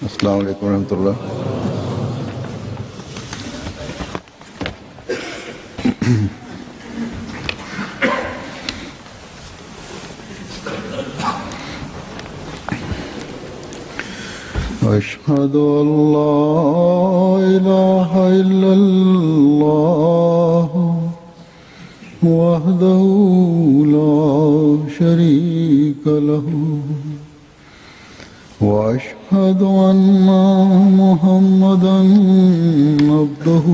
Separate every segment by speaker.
Speaker 1: अस्सलाम वालेकुम रहमतुल्लाह। अशहदु अल्ला इलाहा इल्लल्लाह वहदहु ला शरीका लहु وأشهد أن محمدا عبده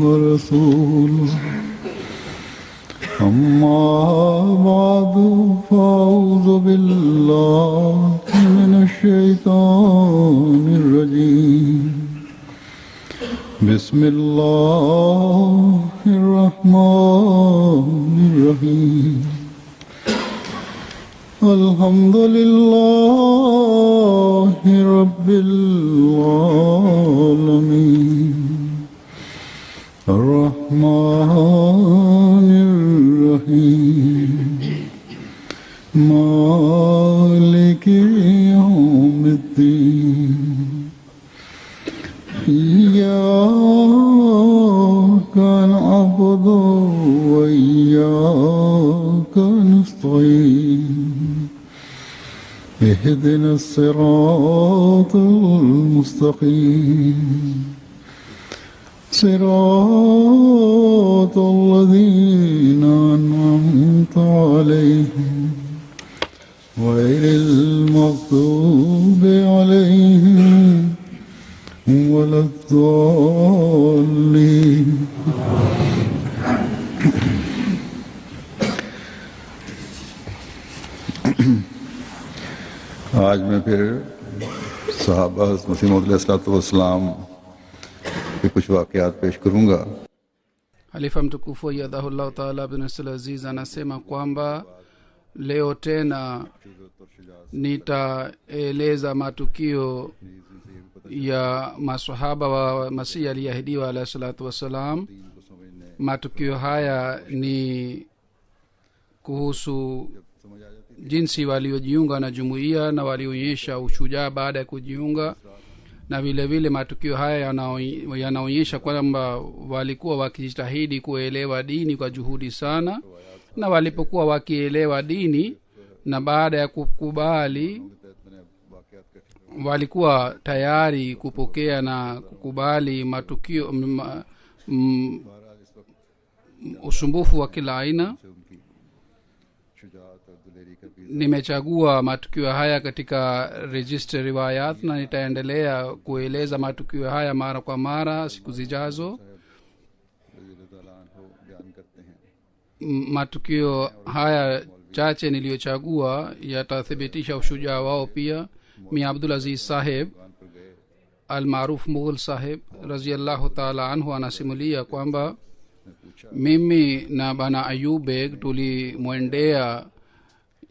Speaker 1: ورسوله أما بعد فأعوذ بالله من الشيطان الرجيم بسم الله الرحمن الرحيم الحمد لله رب العالمين الرحمن الرحيم مالك يوم الدين إياك نعبد وإياك نستعين اهدنا الصراط المستقيم صراط الذين أنعمت عليهم غير المغضوب عليهم ولا الضالين आज मैं फिर सहाबा मसीह मौद अलैहिस्सलाम के कुछ वाक़यात पेश करूँगा।
Speaker 2: Halifa mtukufu ayyadahullahu ta'ala bin Nasr Aziz anasema kwamba leo tena nitaeleza matukio ya maswahaba wa Masihi aliyeahidiwa alayhi salatu wassalam. Matukio haya ni kuhusu jinsi waliojiunga na jumuiya na walionyesha ushujaa baada ya kujiunga, na vile vile matukio haya yanaonyesha kwamba walikuwa wakijitahidi kuelewa dini kwa juhudi sana, na walipokuwa wakielewa dini na baada ya kukubali walikuwa tayari kupokea na kukubali matukio usumbufu wa kila aina. Nimechagua matukio haya katika register riwayat na nitaendelea kueleza matukio haya mara kwa mara siku zijazo. Matukio haya chache niliyochagua yatathibitisha ushujaa wao pia. Mia Abdul Aziz Saheb al-Maruf Mughal Saheb radhiyallahu ta'ala anhu anasimulia kwamba mimi na bana Ayub Beg tulimwendea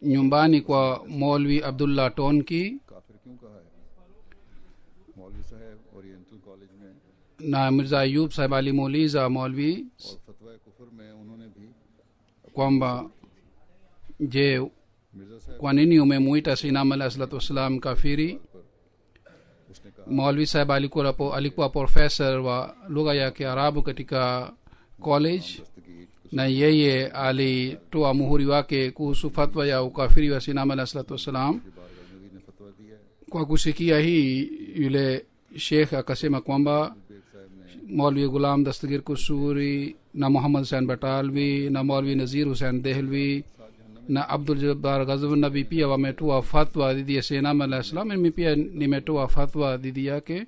Speaker 2: nyumbani kwa Maulvi Abdullah Tonki na Mirza Ayub Saheb alimuuliza Maulvi kwamba je, kwa nini umemuita Sinam alayhi salatu wasalam kafiri? Maulvi Saheb alikuwa professor wa lugha ya Kiarabu katika college, na yeye alitoa muhuri wake kuhusu fatwa ya ukafiri wa Sinam alayhi salatu wasalam. Kwa kusikia hii, yule sheikh akasema kwamba Maulvi Ghulam Dastagir Kusuri na Muhammad Hussain Batalvi na Maulvi Nazir Hussain Dehlvi na Abdul Jabbar Ghazvinavi pia wametoa fatwa dhidi ya Sinam alayhi salam. Mimi pia nimetoa fatwa dhidi yake.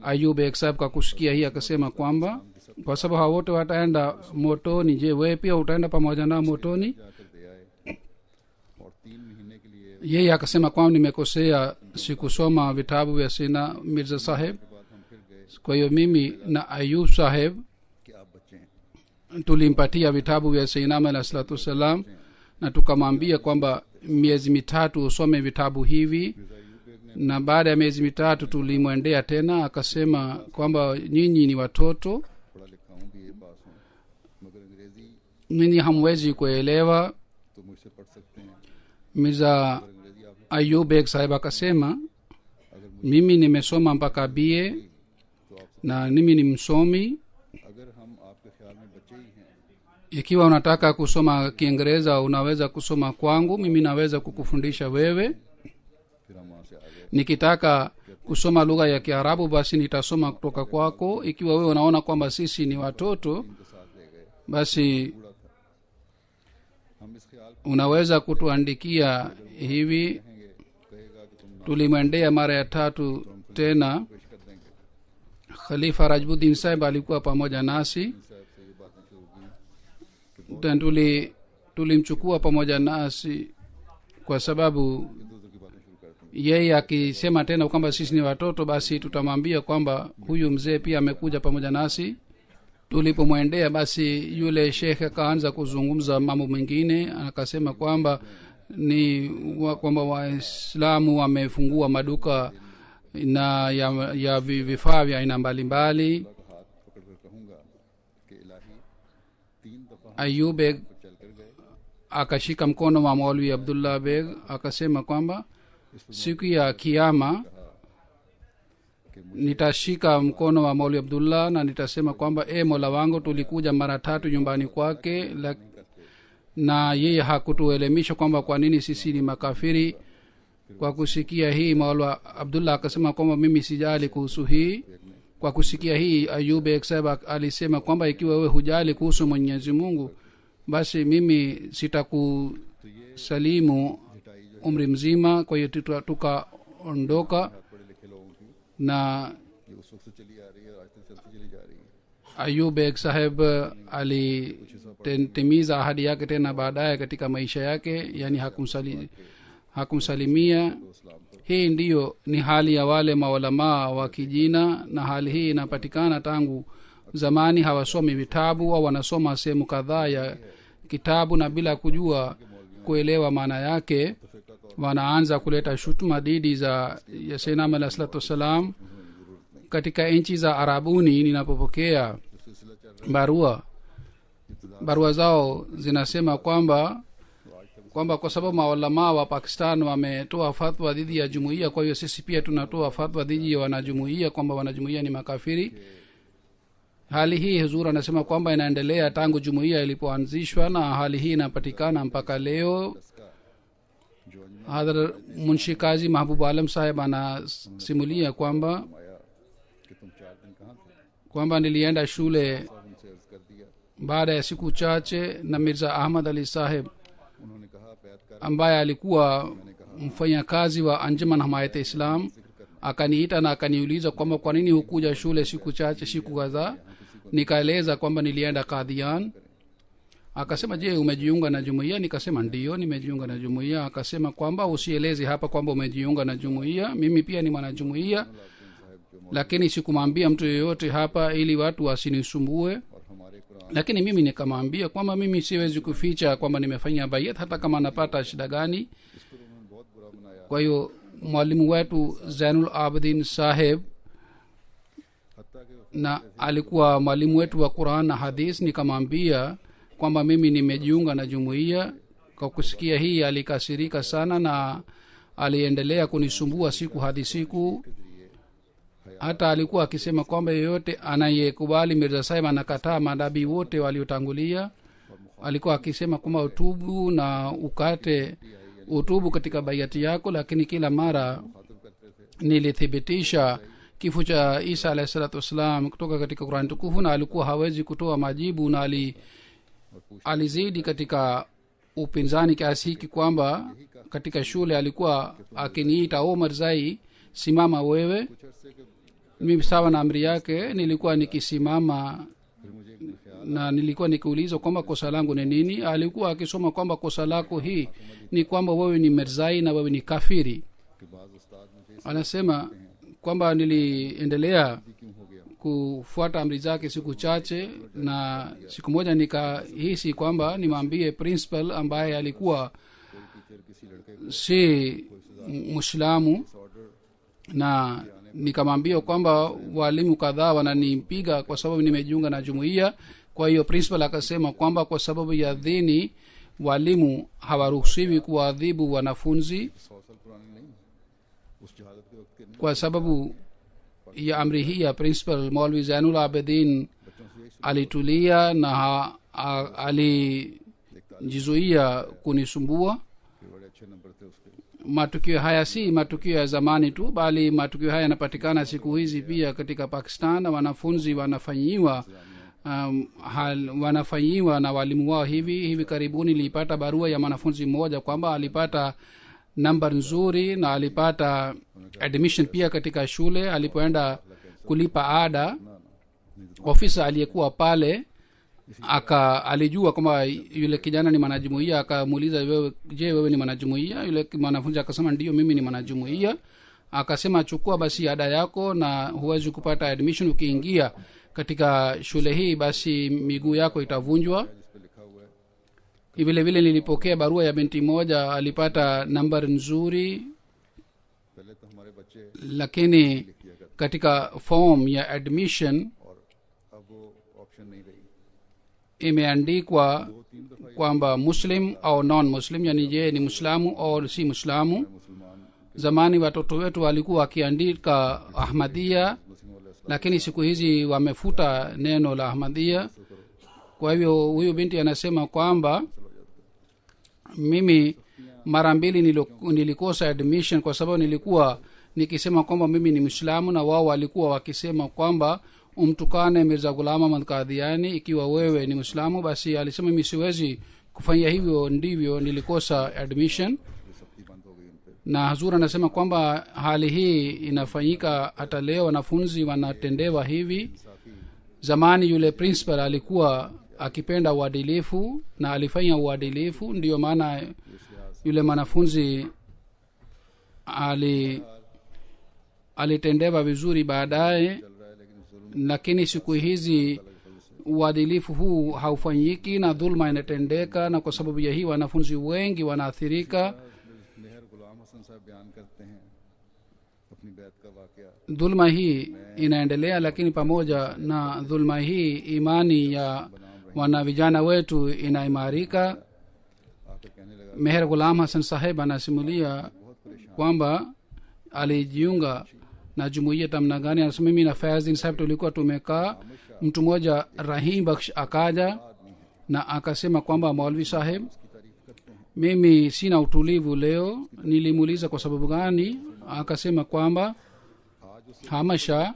Speaker 2: Ayub Ek Saheb kwa kusikia hii akasema kwamba kwa sababu hao wote wataenda motoni, je, wewe pia utaenda pamoja nao motoni? Yeye akasema kwamba nimekosea, sikusoma vitabu vya Sina Mirza Saheb. Kwa hiyo mimi na Ayub Saheb tulimpatia vitabu vya Sinam alayhi salatu wasalam na tukamwambia kwamba miezi mitatu usome vitabu hivi, na baada ya miezi mitatu tulimwendea tena. Akasema kwamba nyinyi ni watoto, nyinyi hamwezi kuelewa. Mirza Ayub Beg Saheb akasema mimi nimesoma mpaka ba na mimi ni msomi.
Speaker 1: अगर हम आपके ख्याल में बच्चे ही हैं
Speaker 2: Ikiwa unataka kusoma Kiingereza unaweza kusoma kwangu, mimi naweza kukufundisha wewe.
Speaker 1: फिर हम वहाँ से आगे
Speaker 2: Nikitaka kusoma lugha ya Kiarabu basi nitasoma kutoka kwako. Ikiwa wewe unaona kwamba sisi ni watoto,
Speaker 1: के साथ ले गए
Speaker 2: basi
Speaker 1: बूढ़ा था हम इस ख्याल
Speaker 2: unaweza kutuandikia hivi.
Speaker 1: कहेंगे कहेगा कि तुम
Speaker 2: Tulimwendea mara ya tatu tena.
Speaker 1: पेश कर देंगे
Speaker 2: Khalifa Rajbuddin Sahib alikuwa pamoja nasi
Speaker 1: साहब से ये बातें शुरू की
Speaker 2: na tulimchukua pamoja nasi kwa sababu
Speaker 1: दूसरों की बातें शुरू करते हैं
Speaker 2: yeye akisema tena kwamba sisi ni watoto, basi tutamwambia kwamba huyu mzee pia amekuja pamoja nasi. Tulipomwendea basi yule shekhe akaanza kuzungumza mambo mengine, akasema kwamba kwamba Waislamu wamefungua maduka na ya vifaa vya aina mbalimbali.
Speaker 1: का हाथ पकड़ कर कहूँगा कि इलाही 3 दफा
Speaker 2: Ayub Beg
Speaker 1: चल कर गए
Speaker 2: akashika mkono wa Maulvi Abdullah Beg akasema kwamba siku ya kiyama nitashika mkono wa Maulvi Abdullah na nitasema kwamba Mola wangu, tulikuja mara 3 nyumbani kwake na yeye hakutuelimisha kwamba kwa nini sisi ni makafiri. Kwa kusikia hii Maulvi Abdullah akasema kwamba mimi sijali kuhusu hii. Kwa kusikia hii Ayub Beg Sahib alisema kwamba ikiwa wewe hujali kuhusu Mwenyezi Mungu, basi mimi sitakusalimu umri mzima. Kwa hiyo tukaondoka
Speaker 1: पढ़े लिखे लोगों की
Speaker 2: na
Speaker 1: ये उस वक्त से चली आ रही है और आज तक चलती चली जा रही है
Speaker 2: Ayub Beg Sahib alitimiza ahadi yake tena baadaye katika maisha yake, yani hakumsalimia. Hii ndiyo ni hali ya wale maulamaa wa kijina, na hali hii inapatikana tangu zamani. Hawasomi vitabu au wanasoma sehemu kadhaa ya kitabu na bila kujua kuelewa maana yake wanaanza kuleta shutuma dhidi ya Sayyidina alayhi salatu wassalam. Katika nchi za Arabuni ninapopokea barua zao zinasema kwamba kwa sababu maulamaa wa Pakistan wametoa fatwa dhidi ya jumuiya, kwa hiyo sisi pia tunatoa fatwa dhidi ya wanajumuiya kwamba wanajumuiya ni makafiri. Hali hii huzuri anasema kwamba inaendelea tangu jumuiya ilipoanzishwa, na hali hii inapatikana mpaka leo. Hadhrat Munshi Kazi Mahbub Alam Sahib anasimulia kwamba
Speaker 1: कि तुम 4 दिन कहाँ थे
Speaker 2: kwamba nilienda shule
Speaker 1: उनसे अर्ज कर दिया
Speaker 2: baada ya siku chache na Mirza Ahmad Ali Sahib
Speaker 1: उन्होंने कहा बैत कर
Speaker 2: ambaye alikuwa mfanyakazi wa Anjuman Hamayat Islam akaniita na akaniuliza kwamba kwa nini hukuja shule siku chache, siku kadhaa. Nikaeleza kwamba nilienda Qadian. Akasema, je, umejiunga na jumuiya? Nikasema ndiyo, nimejiunga na jumuiya. Akasema kwamba usieleze hapa kwamba umejiunga na jumuiya, mimi pia ni mwanajumuiya, lakini sikumwambia mtu yeyote hapa ili watu wasinisumbue.
Speaker 1: और हमारे Quran
Speaker 2: Lakini mimi nikamwambia kwamba mimi siwezi kuficha kwamba nimefanya bayat hata kama napata shida gani.
Speaker 1: इस पर उन्होंने बहुत बुरा मनाया
Speaker 2: Kwa hiyo mwalimu wetu Zainul Abidin Saheb
Speaker 1: हत्ता कि
Speaker 2: na alikuwa mwalimu wetu wa Quran na hadith, nikamwambia kwamba mimi nimejiunga na jumuiya. Kwa kusikia hii alikasirika sana na aliendelea kunisumbua siku hadi siku. Hata alikuwa akisema kwamba yeyote anayekubali Mirza Sahib anakataa manabii wote waliotangulia. Alikuwa akisema kwamba utubu na ukate utubu katika baiati yako, lakini kila mara nilithibitisha kifo cha Isa alayhi salatu wassalam kutoka katika Qur'an tukufu, na alikuwa hawezi kutoa majibu, na alizidi katika upinzani kiasi hiki kwamba katika shule alikuwa akiniita, Omar Zai, simama wewe. Mimi sawa na amri yake nilikuwa nikisimama na nilikuwa nikiulizwa kwamba kosa langu ni nini. Alikuwa akisoma kwamba kosa lako hii ni kwamba wewe ni Mirzai na wewe ni kafiri.
Speaker 1: कि बाज उस्ताद मुझे
Speaker 2: Anasema kwamba niliendelea
Speaker 1: क्यों हो गया
Speaker 2: kufuata amri zake siku chache, na siku moja nikahisi kwamba nimwambie principal ambaye alikuwa
Speaker 1: teacher किसी लड़के
Speaker 2: si Muislamu, na nikamwambia kwamba walimu kadhaa wananipiga kwa sababu nimejiunga na jumuiya. Kwa hiyo principal akasema kwamba kwa sababu ya dini walimu hawaruhusiwi kuadhibu wanafunzi.
Speaker 1: 100 साल पुरानी नहीं उस जहालत के वक्त के नहीं
Speaker 2: kwa sababu ya amri hii ya principal Maulvi Zainul Abidin
Speaker 1: बच्चों से यही
Speaker 2: alitulia na alijizuia kunisumbua.
Speaker 1: कि बड़े अच्छे नंबर थे उसके
Speaker 2: Matukio haya si matukio ya zamani tu, bali matukio haya yanapatikana siku hizi pia katika Pakistan, na wanafunzi wanafanyiwa wanafanyiwa na walimu wao. Hivi karibuni nilipata barua ya mwanafunzi mmoja kwamba alipata namba nzuri na alipata admission pia katika shule. Alipoenda kulipa ada, ofisa aliyekuwa pale alijua kwamba yule kijana ni mwanajumuiya. Akamuuliza, wewe ni mwanajumuiya? Yule mwanafunzi akasema ndio, mimi ni mwanajumuiya. Akasema chukua basi ada yako, na huwezi kupata admission ukiingia katika shule hii, basi miguu yako itavunjwa. Vile vile nilipokea barua ya binti moja, alipata nambari nzuri,
Speaker 1: पहले तो हमारे बच्चे
Speaker 2: lakini katika form ya admission
Speaker 1: और अब वो ऑप्शन नहीं रही
Speaker 2: imeandikwa kwamba muslim au non muslim, yani je ni muislamu au si muislamu.
Speaker 1: मुसलमान
Speaker 2: Zamani watoto wetu walikuwa wakiandika Ahmadiyya, lakini siku hizi wamefuta neno la Ahmadiyya. Kwa hivyo huyu binti anasema kwamba mimi mara mbili nilikosa admission kwa sababu nilikuwa nikisema kwamba mimi ni Muislamu, na wao walikuwa wakisema kwamba umtukane Mirza Ghulam Ahmad Qadiani ikiwa wewe ni Muislamu. Basi alisema mimi siwezi kufanya hivyo, ndivyo nilikosa admission.
Speaker 1: सख्ती बंद हो गई उन पे
Speaker 2: Na Hazur anasema kwamba hali hii inafanyika hata leo, wanafunzi wanatendewa hivi. Zamani yule principal alikuwa akipenda uadilifu na alifanya uadilifu, ndiyo maana yule mwanafunzi alitendewa vizuri baadaye. Lakini siku hizi uadilifu huu haufanyiki na dhulma inatendeka, na kwa sababu ya hii wanafunzi wengi wanaathirika.
Speaker 1: मेहर गुलाम हसन साहब बयान करते हैं अपनी बैत का वाकया
Speaker 2: Dhulma hii inaendelea, lakini pamoja na dhulma hii imani ya wana vijana wetu inaimarika.
Speaker 1: आकर कहने लगा
Speaker 2: Meher Ghulam Hassan Saheb anasimulia kwamba alijiunga na jumuiya tamna gani. Anasema mimi na Faizdin Saheb tulikuwa tumekaa, mtu mmoja Rahim Baksh akaja na akasema kwamba Maulvi Saheb, mimi sina utulivu leo. Nilimuuliza kwa sababu gani? Akasema kwamba Hamasha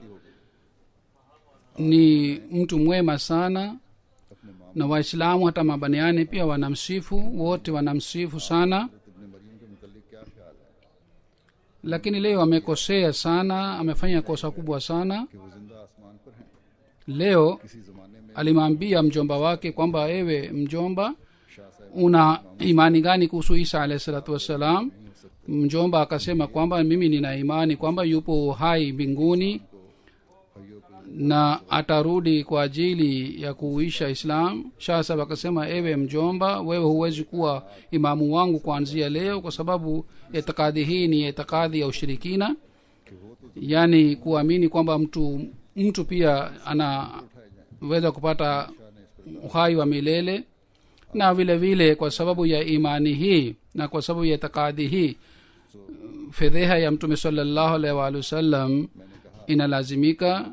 Speaker 2: ni mtu mwema sana, na Waislamu hata mabaniani pia wanamsifu, wote wanamsifu sana,
Speaker 1: इब्ने मरियम के मुतल्लिक क्या ख्याल है
Speaker 2: lakini leo amekosea sana, amefanya kosa kubwa sana.
Speaker 1: कि वो जिंदा आसमान पर हैं
Speaker 2: Leo
Speaker 1: किसी जमाने में
Speaker 2: alimwambia mjomba wake kwamba ewe mjomba,
Speaker 1: Shah साहब
Speaker 2: una imani gani kuhusu Isa alayhi salatu wassalam? Mjomba akasema kwamba mimi nina imani kwamba yupo hai mbinguni na atarudi kwa ajili ya kuuisha Islam. Shah Sahab akasema, ewe mjomba, wewe huwezi kuwa imamu wangu kuanzia leo, kwa sababu itikadi hii ni itikadi ya ushirikina, yani kuamini kwamba mtu pia anaweza kupata uhai wa milele. Na vile vile kwa sababu ya imani hii na kwa sababu ya itikadi hii, fedheha ya Mtume sallallahu alaihi wa sallam inalazimika.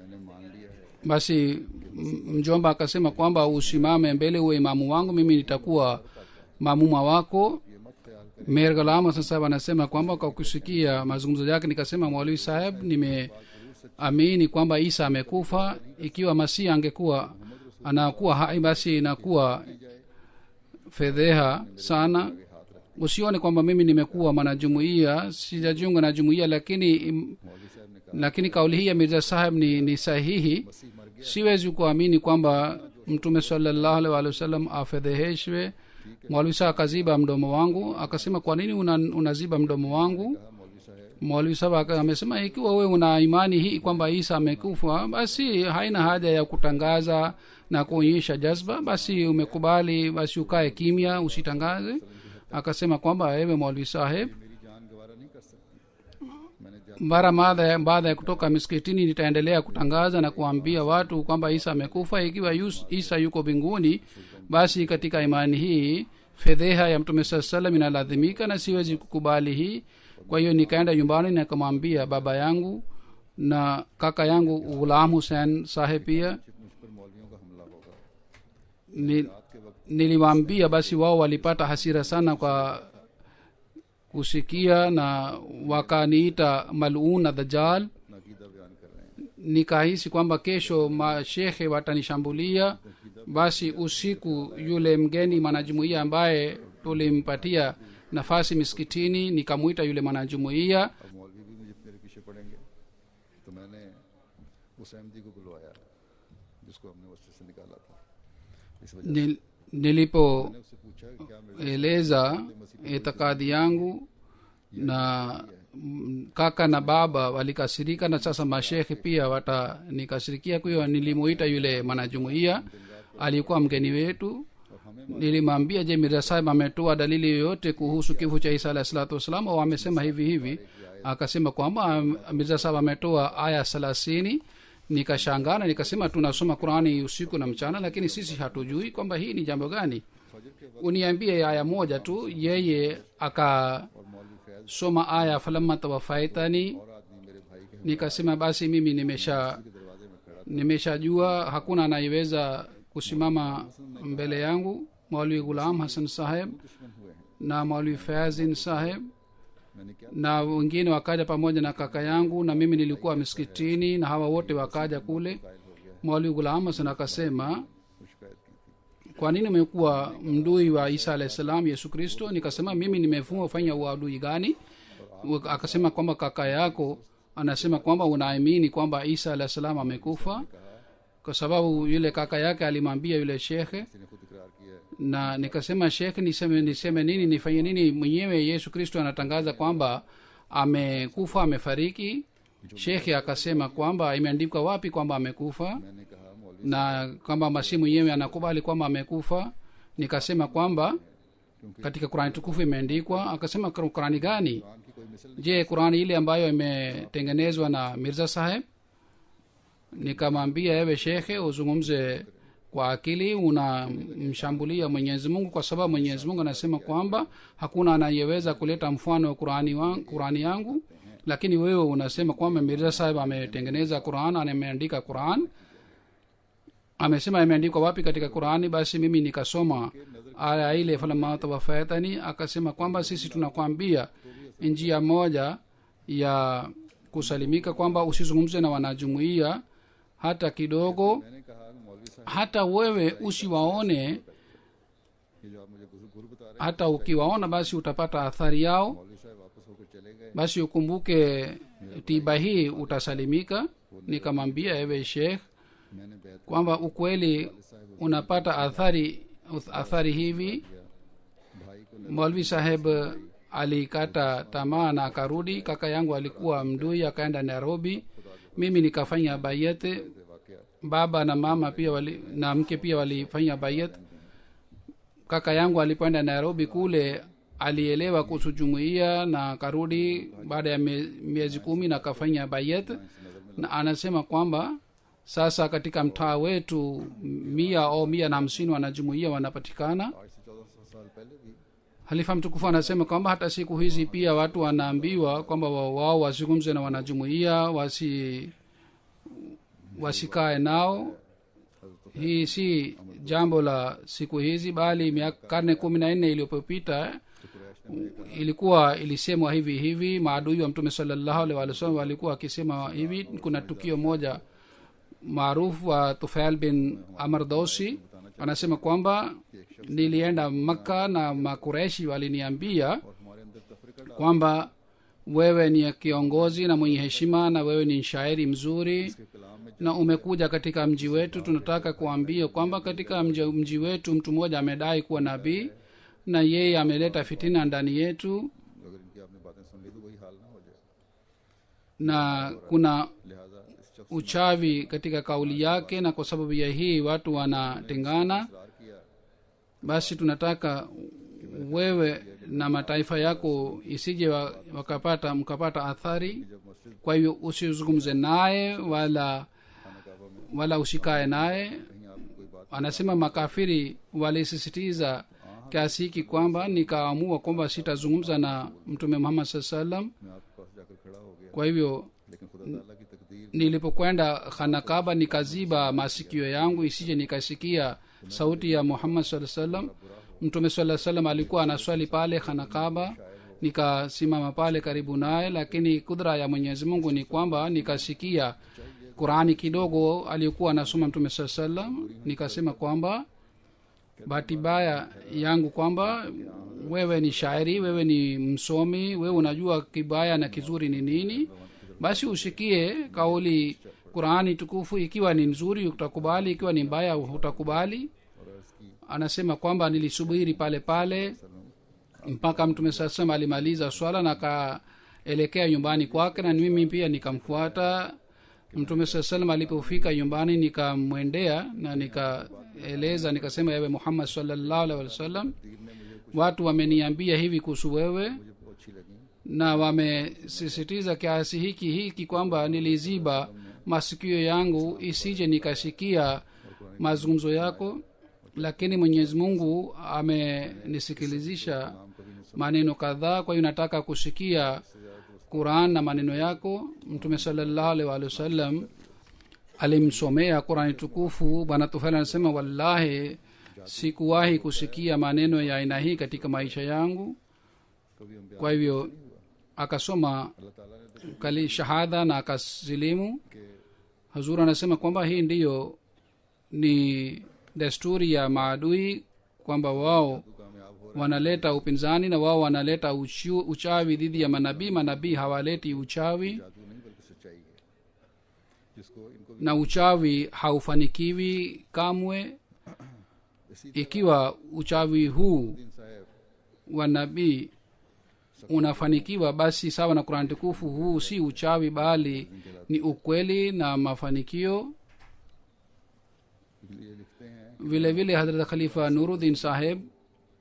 Speaker 1: मैंने मान लिया है
Speaker 2: Basi mjomba akasema kwamba usimame mbele, uwe imamu wangu, mimi nitakuwa mamuma wako. Meher Ghulam Hassan Saheb anasema kwamba kwa kusikia mazungumzo yake nikasema, Maulvi Saheb, nimeamini kwamba Isa amekufa. Ikiwa Masihi angekuwa anakuwa hai, basi inakuwa fedheha sana. Usione kwamba mimi nimekuwa mwanajumuiya, sijajiunga na jumuiya, lakini kauli hii ya Mirza Saheb ni sahihi. Siwezi kuamini kwamba Mtume sallallahu alaihi wasallam afedheheshwe. Maulvi Saheb akaziba mdomo wangu, akasema, kwa nini unaziba mdomo wangu? Maulvi Saheb amesema, ikiwa wewe una imani hii kwamba Isa amekufa, basi haina haja ya kutangaza na kuonyesha jazba, basi umekubali, basi ukae kimya, usitangaze. Akasema kwamba ewe Maulvi Saheb,
Speaker 1: मेरी जान गवारा नहीं कर सकती मैंने
Speaker 2: mara baada ya kutoka miskitini nitaendelea kutangaza na kuambia watu kwamba Isa amekufa. Ikiwa Isa yuko mbinguni, basi katika imani hii fedheha ya Mtume sallallahu alaihi wasallam inalazimika na siwezi kukubali hii. kwa hiyo nikaenda nyumbani na nikamwambia baba yangu na kaka yangu Ghulam Hussein Saheb pia
Speaker 1: मुझ पर मौलवियों का हमला होगा।
Speaker 2: niliwaambia. Basi wao walipata hasira sana kwa kusikia na wakaniita mal'un na dajjal.
Speaker 1: अपना अकीदा बयान कर रहे हैं।
Speaker 2: Nikahisi kwamba kesho mashekhe watanishambulia. Basi usiku yule mgeni mwanajumuiya ambaye tulimpatia nafasi miskitini, nikamwita yule mwanajumuiya.
Speaker 1: अब मौलवी भी मुझे मेरे पीछे पड़ेंगे, तो मैंने उस अहमदी को बुलवाया जिसको हमने मस्जिद से निकाला था। इस वजह
Speaker 2: Nilipoeleza
Speaker 1: से उससे पूछा कि क्या मेरे
Speaker 2: itikadi yangu, na kaka na baba walikasirika, na sasa mashekhe pia watanikasirikia. Kwa hiyo nilimuita yule mwanajumuiya alikuwa mgeni wetu. Nilimwambia, je, Mirza Sahib ametoa dalili yoyote kuhusu kifo cha Isa alayhi salatu wasalam au amesema hivi hivi? Akasema kwamba Mirza Sahib ametoa aya 30. Nikashangana, nikasema tunasoma Qurani usiku na mchana, lakini sisi hatujui kwamba hii ni jambo gani. Uniambie aya moja tu. Yeye akasoma aya falamma tawafaitani. Nikasema basi mimi nimeshajua, hakuna anayeweza kusimama mbele yangu. Maulwi Ghulam Hassan Saheb na Maulwi Fazin Saheb na wengine wakaja pamoja na kaka yangu, na mimi nilikuwa miskitini na hawa wote wakaja kule. Maulwi Ghulam Hassan akasema, kwa nini umekuwa mdui wa Isa alayhi salam, Yesu Kristo? Nikasema mimi nimefanya uadui gani? Akasema kwamba kaka yako anasema kwamba unaamini kwamba Isa alayhi salam amekufa, kwa sababu yule kaka yake alimwambia yule shekhe. Na nikasema, shekhe, niseme nini, nifanye nini? Mwenyewe Yesu Kristo anatangaza kwamba amekufa, amefariki. Shekhe akasema kwamba imeandikwa wapi kwamba amekufa, na kwamba Masihi mwenyewe anakubali kwamba amekufa. Nikasema kwamba katika Qurani tukufu imeandikwa. Akasema, Qurani gani? Je, Qurani ile ambayo imetengenezwa na Mirza Saheb? Nikamwambia, ewe shekhe, uzungumze kwa akili, unamshambulia Mwenyezi Mungu, kwa sababu Mwenyezi Mungu anasema kwamba hakuna anayeweza kuleta mfano wa Qurani yangu, lakini wewe unasema kwamba Mirza Sahib ametengeneza Qurani, ameandika Qurani. Amesema imeandikwa wapi katika Qurani? Basi mimi nikasoma aya ile falamma tawafaitani. Akasema kwamba sisi tunakwambia njia moja ya kusalimika kwamba usizungumze na wanajumuiya hata kidogo, hata wewe usiwaone, hata ukiwaona basi utapata athari yao. Basi ukumbuke tiba hii, utasalimika. Nikamwambia, ewe Sheikh, kwamba ukweli unapata athari hivi. Maulvi Saheb alikata tamaa na akarudi. Kaka yangu alikuwa mdui, akaenda Nairobi. Mimi nikafanya bayat. Baba na mama pia na mke pia walifanya bayat. Kaka yangu alipoenda Nairobi kule alielewa kuhusu jumuiya na akarudi baada ya miezi 10 na akafanya bayat. Na anasema kwamba sasa katika mtaa wetu 100 au 150 wanajumuiya wanapatikana. Halifa mtukufu anasema kwamba hata siku hizi pia watu wanaambiwa kwamba wao wazungumze na wanajumuiya, wasikae nao. Hii si jambo la siku hizi, bali miaka karne 14 iliyopita ilisemwa hivi. Maadui wa Mtume sallallahu alaihi wasallam walikuwa wakisema hivi. Kuna tukio moja maarufu wa Tufail bin Amr Dausi anasema kwamba nilienda Makka na Makureshi waliniambia kwamba wewe ni kiongozi na mwenye heshima, na wewe ni shairi mzuri, na umekuja katika mji wetu. Tunataka kuambia kwamba katika mji wetu mtu mmoja amedai kuwa nabii, na yeye ameleta fitina ndani yetu, na kuna uchawi katika kauli yake, na kwa sababu ya hii watu wanatengana. Basi tunataka wewe na mataifa yako isije mkapata athari. Kwa hivyo usizungumze naye wala usikae naye. Anasema makafiri walisisitiza kiasi hiki kwamba nikaamua kwamba sitazungumza na mtume muhammad saa salam.
Speaker 1: मैं आपके पास जाकर खड़ा हो गया,
Speaker 2: kwa hivyo
Speaker 1: लेकिन खुदा ताला की तकदीर
Speaker 2: nilipokwenda khanakaba nikaziba masikio yangu isije nikasikia sauti ya muhammad saa salam. mtume saa salam alikuwa anaswali pale khanakaba, nikasimama pale karibu naye, lakini kudra ya mwenyezi mungu ni kwamba nikasikia qurani kidogo aliyokuwa anasoma mtume saa salam. nikasema kwamba bahati mbaya yangu kwamba wewe ni shairi, wewe ni msomi, wewe unajua kibaya na kizuri ni nini, basi usikie kauli qurani tukufu. ikiwa ni nzuri utakubali, ikiwa ni mbaya utakubali. anasema kwamba nilisubiri pale pale mpaka mtume saa salam alimaliza swala na akaelekea nyumbani kwake, na mimi pia nikamfuata. mtume saa salam alipofika nyumbani nikamwendea na nikaeleza, nikasema ewe muhammad sallallahu alaihi wasallam, watu wameniambia hivi kuhusu wewe
Speaker 1: मुझे अच्छी लगी,
Speaker 2: na wamesisitiza kiasi hiki kwamba niliziba masikio yangu isije nikasikia mazungumzo yako, lakini mwenyezi mungu amenisikilizisha maneno kadhaa, kwa hiyo nataka kusikia quran na maneno yako. mtume sallallahu alaihi wasallam alimsomea qurani tukufu. bwana tufela anasema wallahi sikuwahi kusikia maneno ya aina hii katika maisha yangu.
Speaker 1: कभी हम
Speaker 2: kwa hivyo akasoma
Speaker 1: अल्लाह ताला ने तो
Speaker 2: kali shahada na akasilimu.
Speaker 1: कि
Speaker 2: hazur anasema kwamba hii ndiyo ni desturi ya maadui, kwamba wao
Speaker 1: कामयाब हो
Speaker 2: wanaleta upinzani na wao wanaleta uchawi dhidi ya manabii. manabii hawaleti uchawi,
Speaker 1: जादू नहीं बल्कि सच्चाई है, जिसको इनको
Speaker 2: na uchawi haufanikiwi kamwe.
Speaker 1: इसी
Speaker 2: ikiwa uchawi huu
Speaker 1: दिन साहब
Speaker 2: wa nabii unafanikiwa, basi sawa na qurani tukufu, huu si uchawi bali ni ukweli na mafanikio.
Speaker 1: ये लिखते हैं
Speaker 2: vile vile hadrat khalifa nuruddin saheb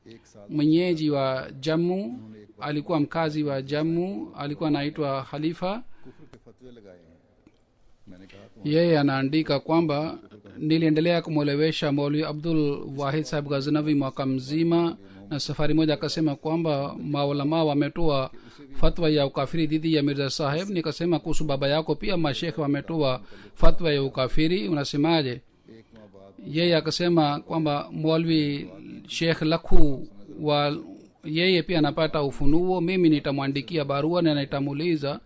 Speaker 1: एक साल
Speaker 2: mwenyeji wa jammu, alikuwa mkazi wa jammu, alikuwa anaitwa khalifa.
Speaker 1: कुफर के फतवे लगाए हैं। मैंने कहा
Speaker 2: yeye anaandika kwamba niliendelea kumwelewesha maulwi abdul wahid saheb ghaznavi mwaka mzima, na safari moja akasema kwamba maulamaa wametoa fatwa ya ukafiri dhidi ya mirza saheb. nikasema kuhusu baba yako pia mashekhe wametoa fatwa ya ukafiri, unasemaje?
Speaker 1: एक माह बाद
Speaker 2: yeye akasema kwamba maulwi shekh lakhu wa yeye pia anapata ufunuo, mimi nitamwandikia barua na nitamuuliza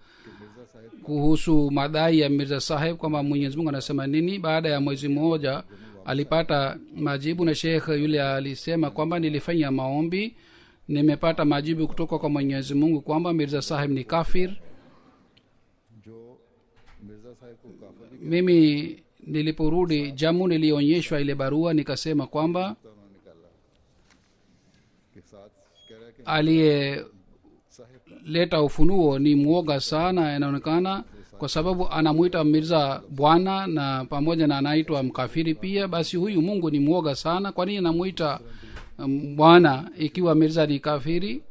Speaker 2: kuhusu madai ya mirza saheb kwamba mwenyezi mungu anasema nini. baada ya mwezi mmoja alipata majibu, na shekh yule alisema kwamba nilifanya maombi, nimepata majibu kutoka kwa mwenyezi mungu kwamba mirza saheb ni kafir.
Speaker 1: जो मिर्जा साहब को काफिर भी
Speaker 2: mimi niliporudi jamu nilionyeshwa ile barua, nikasema kwamba
Speaker 1: तो उन्होंने निकाला के साथ कह रहा है कि
Speaker 2: aliyeleta
Speaker 1: साहब
Speaker 2: ufunuo ni mwoga sana inaonekana, kwa sababu anamwita mirza bwana na pamoja na anaitwa mkafiri pia. basi huyu mungu ni mwoga sana, kwa nini anamwita bwana ikiwa mirza ni kafiri?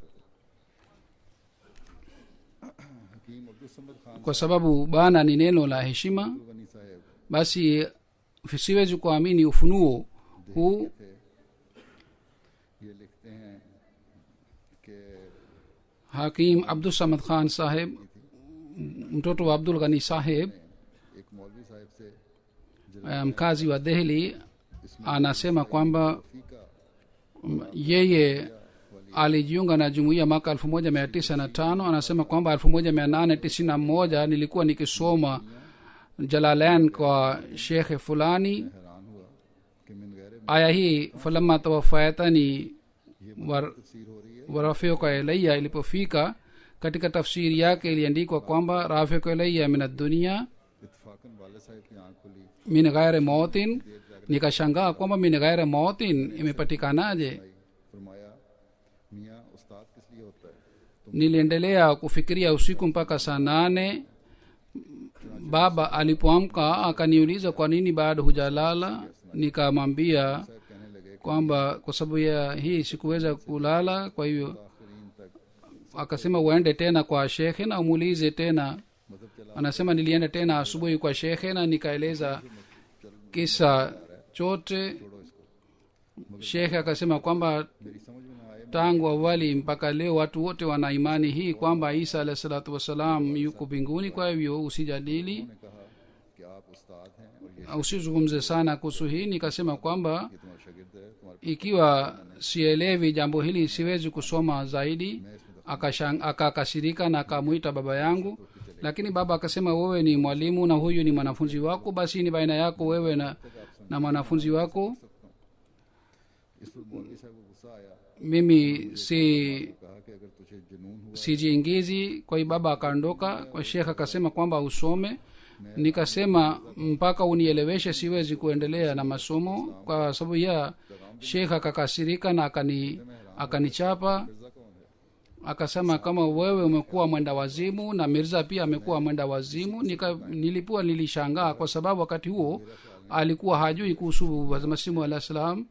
Speaker 1: हकीम अब्दुल समद Khan
Speaker 2: kwa sababu bwana ni neno la heshima.
Speaker 1: Ghani साहब
Speaker 2: basi siwezi kuamini ufunuo huu.
Speaker 1: थे, ये लिखते हैं कि
Speaker 2: hakim abdul samad khan saheb mtoto wa abdul ghani saheb
Speaker 1: एक मौलवी साहब से
Speaker 2: mkazi wa dehli anasema kwamba
Speaker 1: फीका
Speaker 2: yeye alijiunga na jumuiya mwaka 1995. anasema kwamba 1891 nilikuwa nikisoma jalalain kwa shekhe fulani.
Speaker 1: हैरान हुआ कि मिन गैर
Speaker 2: aya hii falama tawafayatani
Speaker 1: तफसीर हो रही है
Speaker 2: warafika ilaya ilipofika katika tafsiri yake iliandikwa kwamba rafika ilaya min addunia
Speaker 1: इत्तफाकन वाले साहब की आंख खुली,
Speaker 2: min ghairi mautin. nikashangaa kwamba min ghairi mautin imepatikanaje.
Speaker 1: फरमाया मियाँ उस्ताद किस लिए होता है?
Speaker 2: niliendelea kufikiria usiku mpaka saa 8. baba alipoamka akaniuliza kwa nini bado hujalala. nikamwambia
Speaker 1: साहब कहने लगे
Speaker 2: kwamba kwa sababu ya hii sikuweza kulala. kwa hivyo
Speaker 1: आखिरीन तक
Speaker 2: akasema uende tena kwa shekhe na umuulize tena.
Speaker 1: मजहब चला
Speaker 2: anasema nilienda tena asubuhi kwa shekhe na nikaeleza kisa chote. shekhe akasema kwamba
Speaker 1: मेरी समझ में ना आए
Speaker 2: tangu awali mpaka leo watu wote wana imani hii kwamba isa alahi salatu wassalam yuko mbinguni, kwa hivyo usijadili,
Speaker 1: उन्होंने कहा कि आप उस्ताद हैं और ये
Speaker 2: usizungumze sana kuhusu hii. Nikasema kwamba
Speaker 1: तुम्हारा शागिर्द है, तुम्हारे
Speaker 2: ikiwa sielewi jambo hili siwezi kusoma zaidi. Akakasirika na akamwita baba yangu, lakini baba akasema, wewe ni mwalimu na huyu ni mwanafunzi wako, basi ni baina yako wewe na mwanafunzi wako.
Speaker 1: इस पर मौलवी साहब को गुस्सा आया,
Speaker 2: Mimi
Speaker 1: कहा कि अगर तुझे जुनून हुआ
Speaker 2: sijiingizi. Kwa hiyo baba akaondoka. Kwa shekh akasema kwamba usome. Nikasema mpaka unieleweshe siwezi kuendelea na masomo, kwa sababu ya shekh akakasirika na akanichapa.
Speaker 1: Mirza कौन है,
Speaker 2: Akasema kama wewe umekuwa mwenda wazimu na Mirza pia amekuwa mwenda wazimu. Nilishangaa kwa sababu wakati huo alikuwa hajui kuhusu masimu alah salam.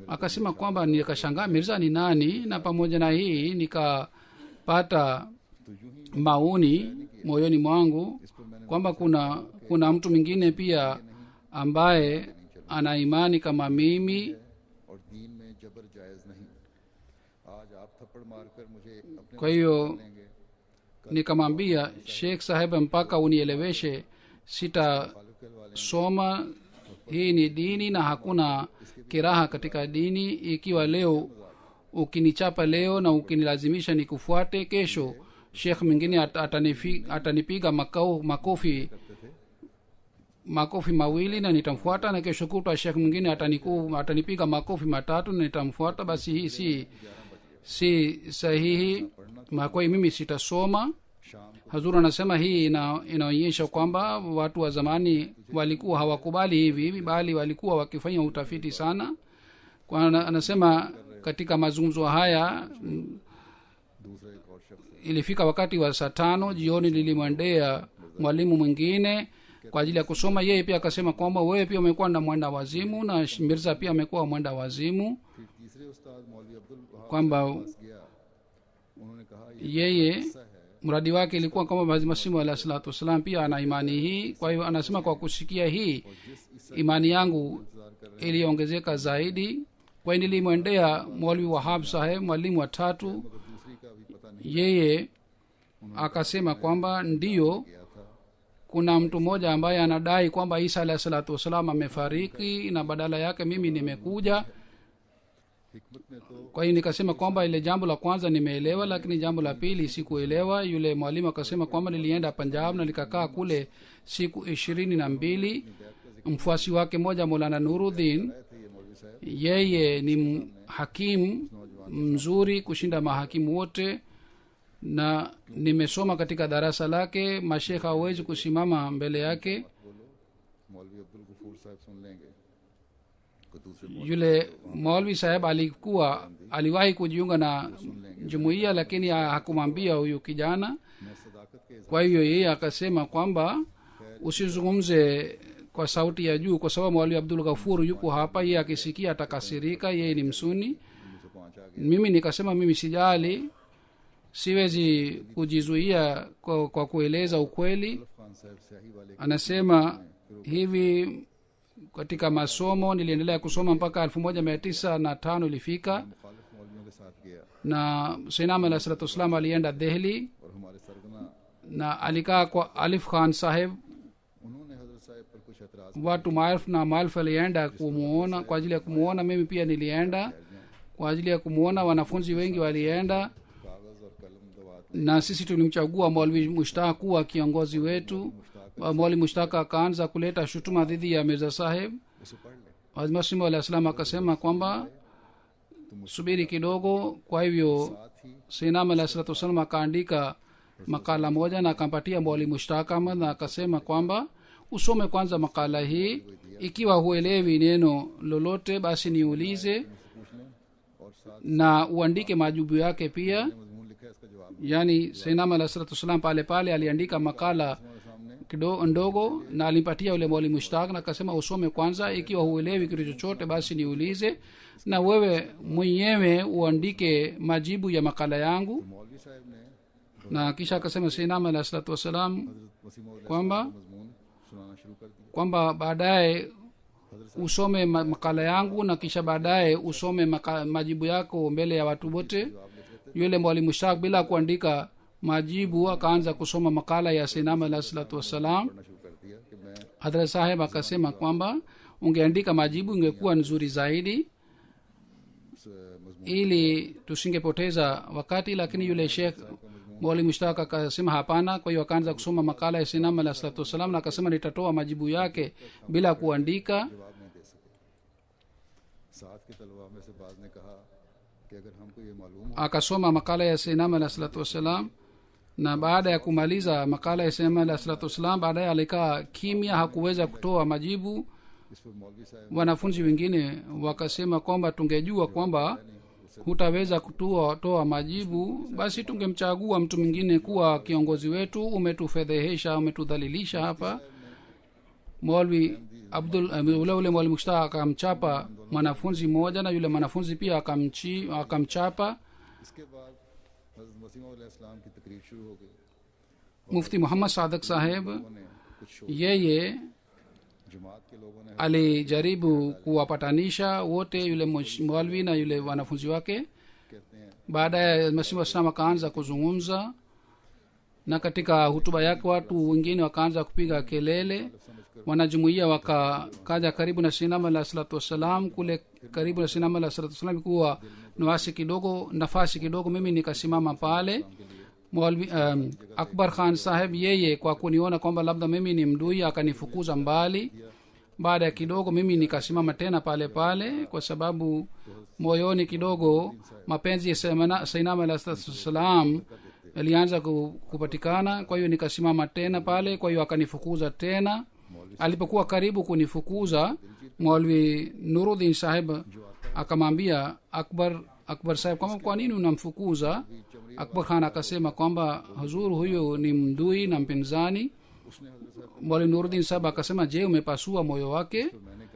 Speaker 2: Akasema kwamba nikashangaa Mirza ni nani, na pamoja na hii nikapata
Speaker 1: तो यूं ही
Speaker 2: maoni moyoni mwangu
Speaker 1: इस पर मैंने
Speaker 2: kwamba kuna mtu mwingine pia ambaye ana imani kama mimi.
Speaker 1: और दीन में जबर जायज नहीं, आज आप थप्पड़ मारकर मुझे अपने
Speaker 2: Kwa hiyo
Speaker 1: लेंगे,
Speaker 2: nikamwambia Sheikh Saheb, mpaka unieleweshe sitasoma.
Speaker 1: वाले
Speaker 2: Hii ni dini na hakuna kiraha katika dini. Ikiwa leo ukinichapa leo na ukinilazimisha nikufuate, kesho shekh mwingine atanipiga makofi mawili na nitamfuata, na kesho kutwa shekh mwingine atanipiga makofi matatu na nitamfuata. Basi hii si sahihi. Kwa hiyo mimi sitasoma. Hazur anasema hii inaonyesha kwamba watu wa zamani walikuwa hawakubali hivi, bali walikuwa wakifanya utafiti sana. Kwa anasema katika mazungumzo haya
Speaker 1: दूसरा एक और शख्स
Speaker 2: ilifika wakati wa saa 5 jioni, nilimwendea mwalimu mwingine kwa ajili ya kusoma. Yeye pia akasema kwamba wewe pia umekuwa na mwenda wazimu na Mirza pia amekuwa mwenda wazimu,
Speaker 1: फिर तीसरे उस्ताद मौलवी अब्दुल वहाब
Speaker 2: kwamba
Speaker 1: गया, उन्होंने कहा ये
Speaker 2: yeye
Speaker 1: ऐसा है
Speaker 2: mradi wake ilikuwa kwamba masimu alah salatu wassalam pia ana imani hii. Kwa hiyo anasema kwa kusikia hii imani yangu iliongezeka zaidi. Kwa hiyo nilimwendea Maulvi Wahab Saheb, mwalimu wa tatu.
Speaker 1: मगर दूसरी का भी पता नहीं
Speaker 2: Yeye akasema kwamba ndiyo,
Speaker 1: गया था,
Speaker 2: kuna mtu mmoja ambaye anadai kwamba Isa alah salatu wassalam amefariki na badala yake mimi nimekuja.
Speaker 1: हिकमत ने तो
Speaker 2: Kwa hiyo nikasema kwamba ile jambo la kwanza nimeelewa, lakini jambo la pili sikuelewa. Yule mwalimu akasema kwamba nilienda Punjab na nikakaa kule siku 22. Mfuasi wake mmoja Maulana Nuruddin,
Speaker 1: थे ये मौलवी साहब,
Speaker 2: yeye ni hakimu mzuri kushinda mahakimu wote, na nimesoma katika darasa lake. Mashekha hawezi kusimama mbele yake.
Speaker 1: बोलो मौलवी अब्दुल गफूर साहब सुन लेंगे, कोई दूसरे
Speaker 2: Yule Maulvi Saheb aliwahi kujiunga na jumuiya, lakini hakumwambia huyu kijana.
Speaker 1: मैं सदाकत के
Speaker 2: Kwa hivyo yeye akasema kwamba usizungumze kwa sauti ya juu, kwa sababu Maulvi Abdul Ghafur yuko hapa, yeye akisikia atakasirika, yeye ni msuni.
Speaker 1: मुझे पहुंचा गया,
Speaker 2: Mimi nikasema mimi sijali, siwezi kujizuia kwa kueleza ukweli.
Speaker 1: Khan साहब स्याही वाले
Speaker 2: Anasema hivi, katika masomo niliendelea kusoma mpaka 1905 ilifika,
Speaker 1: मुखालिफ मौलवियों के साथ गया
Speaker 2: na Sayyidina alayhi salatu wassalam alienda Delhi
Speaker 1: और हमारे सरगना
Speaker 2: na alikaa kwa Alif Khan Saheb.
Speaker 1: उन्होंने हजरत साहब पर कुछ एतराज
Speaker 2: Watu maelfu alienda kumuona, kwa ajili ya kumuona. Mimi pia nilienda kwa ajili ya kumuona, wanafunzi wengi walienda,
Speaker 1: कागज और कलम दवात
Speaker 2: na sisi tulimchagua Maulvi Mushtaq kuwa kiongozi wetu. Maulvi Mushtaq akaanza kuleta shutuma dhidi ya Mirza Saheb.
Speaker 1: उसे पढ़ ले,
Speaker 2: Hazrat Masih alayhi salam akasema kwamba subiri kidogo. Kwa hivyo
Speaker 1: साथ ही
Speaker 2: Sayyidina alayhi salatu wasallam akaandika makala moja na akampatia Maulvi Mushtaq Ahmad na akasema kwamba usome kwanza makala hii, ikiwa huelewi neno lolote basi niulize
Speaker 1: पूछ लें और साथ
Speaker 2: na uandike majibu yake pia.
Speaker 1: मजमून लिखा है इसका जवाब
Speaker 2: Yani Sayyidina alayhi salatu wasallam pale aliandika makala
Speaker 1: हमारे सामने
Speaker 2: ndogo na alimpatia yule Maulvi Mushtaq na akasema usome kwanza, ikiwa huelewi kitu chochote basi niulize, na wewe mwenyewe uandike majibu ya makala yangu.
Speaker 1: मौलवी साहब ने
Speaker 2: Na kisha akasema Sayyidina alayhi salatu wasallam
Speaker 1: हजरत वसीम
Speaker 2: kwamba
Speaker 1: मजमून सुनाना शुरू कर दिया,
Speaker 2: kwamba baadaye usome makala yangu na kisha baadaye usome majibu yako mbele ya watu wote. Yule mwalimu Shaq bila kuandika majibu akaanza kusoma makala ya Sayyidina alayhi salatu wassalam.
Speaker 1: पढ़ना शुरू कर दिया कि मैं
Speaker 2: Hadrat saheb akasema kwamba ungeandika majibu ingekuwa nzuri zaidi
Speaker 1: इस मजमून
Speaker 2: ili tusingepoteza wakati, lakini yule Sheikh mwalimu Mushtaq akasema hapana. Kwa hiyo akaanza kusoma makala ya Sayyidina alayhi salatu wassalam na akasema nitatoa majibu yake bila kuandika.
Speaker 1: जवाब नहीं दे सके. साथ के तलबा में से बाज़ ने कहा कि अगर हमको ये मालूम हो
Speaker 2: Akasoma makala ya Sayyidina alayhi salatu wassalam, na baada ya kumaliza makala ya Sayyidina alayhi salatu wassalam baadaye alikaa kimya, hakuweza kutoa majibu.
Speaker 1: इस पर मौलवी साहब
Speaker 2: Wanafunzi wengine wakasema kwamba tungejua kwamba hutaweza kutoa majibu, basi tungemchagua mtu mwingine kuwa kiongozi wetu. Umetufedhehesha, umetudhalilisha hapa. Mwalwi ule mwalimu Mushtaq akamchapa mwanafunzi mmoja na yule mwanafunzi pia akamchapa.
Speaker 1: इसके बाद हज़रत मसीह मौद अलैहिस्सलाम की तकरीर शुरू हो गई.
Speaker 2: Mufti Muhammad Sadiq Saheb
Speaker 1: उन्होंने कुछ शोर
Speaker 2: yeye
Speaker 1: जमात के लोगों ने
Speaker 2: alijaribu kuwapatanisha wote, yule mwalwi na yule wanafunzi wake.
Speaker 1: कहते हैं
Speaker 2: Baadaye Masihi wa Islam akaanza kuzungumza, na katika hutuba yake watu wengine wakaanza kupiga kelele. Wanajumuia wakakaja karibu na Sayyidina alayhi salatu wassalam. Kule karibu na Sayyidina alayhi salatu wassalam kuwa nafasi kidogo, mimi nikasimama pale. Mwalwi Akbar Khan Saheb yeye kwa kuniona kwamba labda mimi ni mdui akanifukuza mbali. Baada ya kidogo mimi nikasimama tena pale pale, kwa sababu moyoni kidogo mapenzi ya Sayyidina alayhi salatu wassalam yalianza kupatikana. Kwa hiyo nikasimama tena pale, kwa hiyo akanifukuza tena. Alipokuwa karibu kunifukuza, Mwalwi Nuruddin Saheb akamwambia Akbar Saheb kwamba kwa nini unamfukuza? Akbar Khan akasema kwamba huzur, huyo ni mdui na mpinzani. Mwalwi Nuruddin Saheb akasema, je, umepasua moyo wake?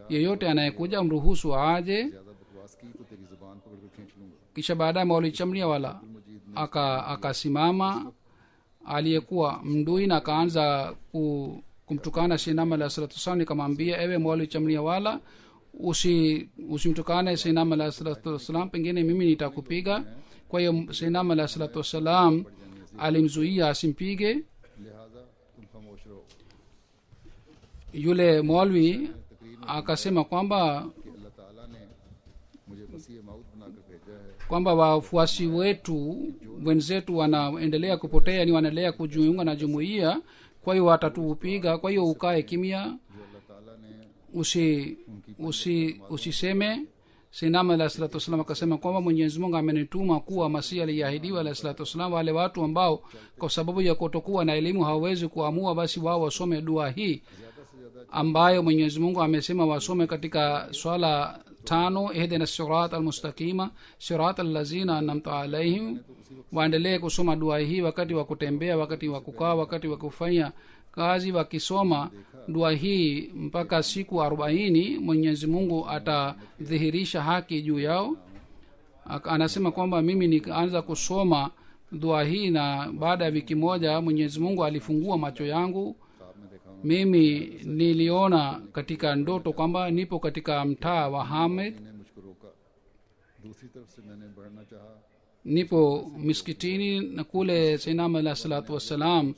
Speaker 2: Yeyote anayekuja mruhusu aje.
Speaker 1: ज़्यादा बकवास की तो तेरी ज़ुबान पकड़ कर खींच लूंगा.
Speaker 2: Kisha baadaye Mwalwi Chamria wala akasimama aliyekuwa mdui na akaanza kumtukana Sayyidina alayhi salatu wassalam. Nikamwambia, ewe Mwalwi Chamria wala, usimtukane Sayyidina alayhi salatu wassalam, pengine mimi nitakupiga. Kwa hiyo Sayyidina alayhi salatu wassalam alimzuia asimpige.
Speaker 1: लिहाजा तुम खामोश रहो
Speaker 2: Yule Mwalwi akasema kwamba
Speaker 1: कि अल्लाह ताला ने मुझे मसीह मौद बनाकर भेजा है.
Speaker 2: kwamba wafuasi wenzetu wanaendelea kupotea, ni wanaendelea kujiunga na jumuiya, kwa hiyo watatupiga. Kwa hiyo ukae kimya,
Speaker 1: जो अल्लाह ताला ने
Speaker 2: usiseme. Sayyidina alayhi salatu wassalam akasema kwamba Mwenyezi Mungu amenituma kuwa Masihi aliyeahidiwa alayhi salatu wassalam. Wale watu ambao kwa sababu ya kutokuwa na elimu hawawezi kuamua, basi wao wasome dua hii ambayo Mwenyezi Mungu amesema wasome katika swala 5, ihdina sirat almustaqima sirat allazina an'amta alaihim. Waendelee kusoma dua hii wakati wa kutembea, wakati wa kukaa, wakati wa kufanya kazi. Wakisoma dua hii mpaka siku 40, Mwenyezi Mungu atadhihirisha haki juu yao. Anasema kwamba mimi nikaanza kusoma dua hii, na baada ya wiki moja Mwenyezi Mungu alifungua macho yangu. Mimi niliona katika ndoto kwamba nipo katika mtaa wa Hamid,
Speaker 1: ने मुझको रोका. दूसरी तरफ से मैंने बढ़ना चाहा.
Speaker 2: nipo miskitini, na kule Sayyidina alayhi salatu wassalam